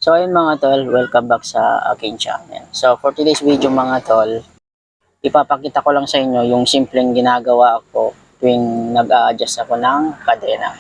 So ayun mga tol, welcome back sa aking channel. So for today's video mga tol, ipapakita ko lang sa inyo yung simpleng ginagawa ko tuwing nag-a-adjust ako ng kadena.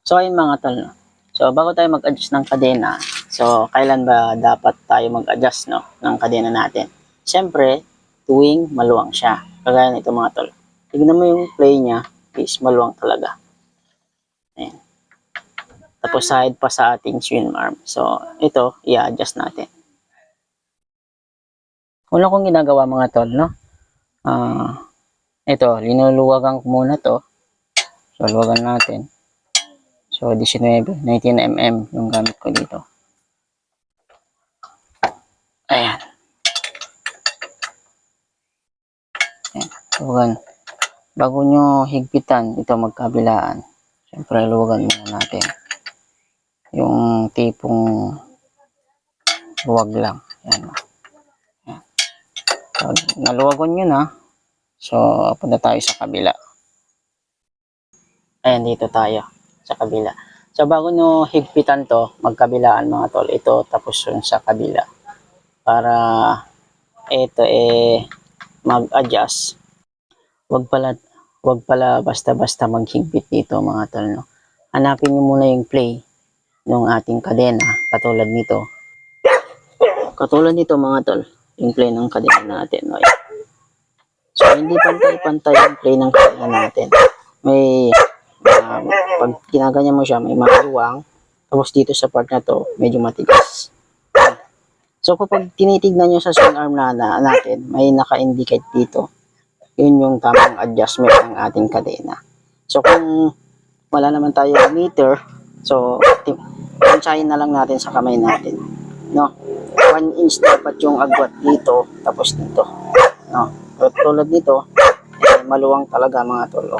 So ayun mga tol, so bago tayo mag-adjust ng kadena, so kailan ba dapat tayo mag-adjust ng kadena natin? Siyempre, tuwing maluwang siya. Kagaya nito mga tol. Tignan mo yung play niya, is maluwang talaga. Ayan. Tapos side pa sa ating swing arm. So ito, i-adjust natin. Una kong ginagawa mga tol, no? Ito, linuluwagan ko muna to. So, luwagan natin. So, 19 mm yung gamit ko dito. Ayan. Ayan. Luwagan. Bago nyo higpitan, ito magkabilaan. Siyempre, luwagan muna natin. Yung tipong luwag lang. Ayan. Ayan. So, naluwagan nyo na. So, punta tayo sa kabila. Ayan, dito tayo sa kabila. So, bago nyo higpitan to, magkabilaan mga tol. Ito, tapos yun sa kabila. Para ito mag-adjust. Wag pala basta-basta maghigpit dito mga tol, no. Hanapin niyo muna yung play ng ating kadena, katulad nito. Katulad nito mga tol, yung play ng kadena natin, no. So hindi pantay-pantay yung play ng kadena natin. May pag ginaganyan mo siya, may maluwang, tapos dito sa part na to, medyo matigas. So kapag tinitignan nyo sa swing arm natin, may naka-indicate dito. Yun yung tamang adjustment ng ating kadena. So kung wala naman tayo meter, so tansyahin na lang natin sa kamay natin, no. 1 inch dapat yung agwat dito, tapos dito, no. So, tulad nito, maluwang talaga mga tolo.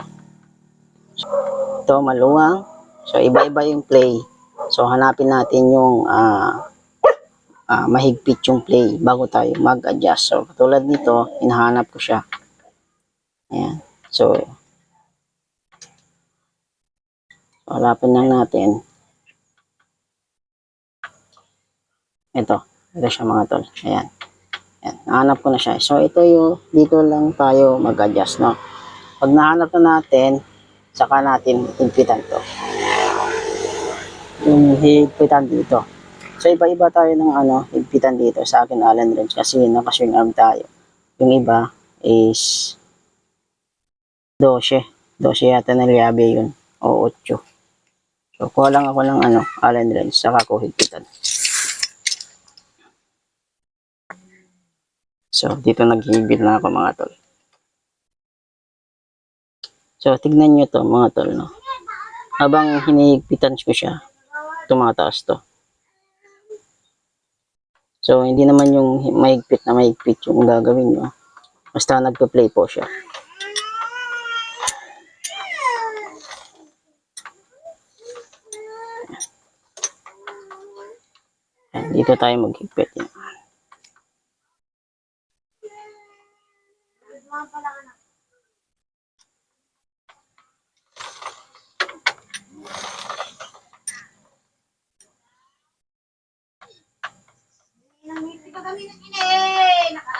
So, ito maluwang. So iba-iba yung play. So hanapin natin yung mahigpit yung play bago tayo mag-adjust. So katulad nito, hinahanap ko siya. Ayan. So, hanapin lang natin. Ito siya mga tol. Ayan. Ayan. Nahanap ko na siya. So, ito yung, dito lang tayo mag-adjust, no? Pag nahanap na natin, saka natin higpitan to. Yung higpitan dito. So, iba-iba tayo ng higpitan dito. Sa akin, Allen wrench, kasi naka-swing arm tayo. Yung iba is 12. 12 yata na liabe yun. O 8. So, kuha lang ako ng Allen wrench, saka ko higpitan. So, dito naghihigpit na ako mga tol. So, tignan nyo to mga tol, no? Habang hinihigpitan ko siya, tumataas to. So, hindi naman yung mahigpit na mahigpit yung gagawin nyo. Basta nagpa-play po siya. Dito tayo maghigpit.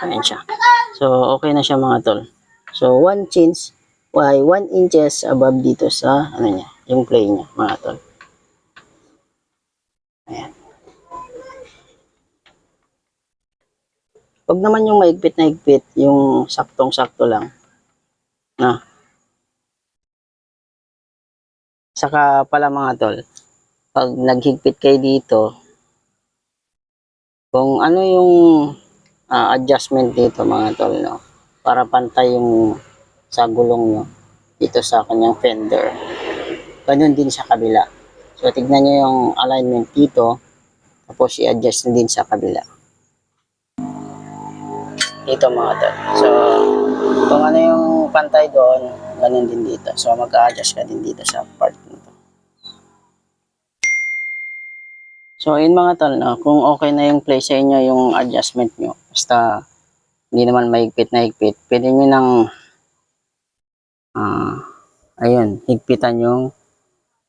Ayan siya. So, okay na siya mga tol. So, 1 inches above dito sa, niya, yung play niya, mga tol. Ayan. Huwag naman yung mahigpit na higpit, yung saktong-sakto lang. Na. Saka pala mga tol, pag naghigpit kayo dito, kung ano yung adjustment dito mga tol, no, para pantay yung sa gulong nyo dito sa kanyang fender, ganun din sa kabila. So tignan nyo yung alignment dito, tapos i-adjust din sa kabila dito mga tol. So kung ano yung pantay doon, ganun din dito. So mag-a-adjust ka din dito sa part nito. So, ayun mga tol, no? Kung okay na yung play sa inyo, yung adjustment nyo, basta hindi naman mahigpit na higpit, pwede nyo nang ayun, higpitan yung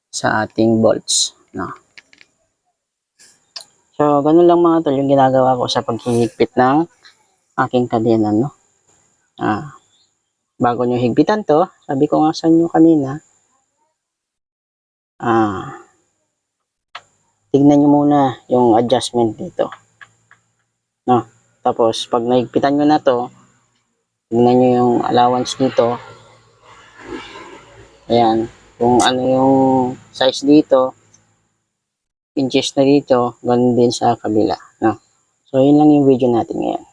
sa ating bolts, no? So, ganun lang mga tol yung ginagawa ko sa paghihigpit ng aking kadena, no? Bago nyo higpitan to, sabi ko nga sa inyo kanina, tignan nyo muna yung adjustment dito, no? Tapos, pag nahigpitan nyo na to, tignan nyo yung allowance dito. Ayan, kung ano yung size dito, inches na dito, ganun din sa kabila, no? So, yun lang yung video natin ngayon.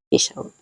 Peace out.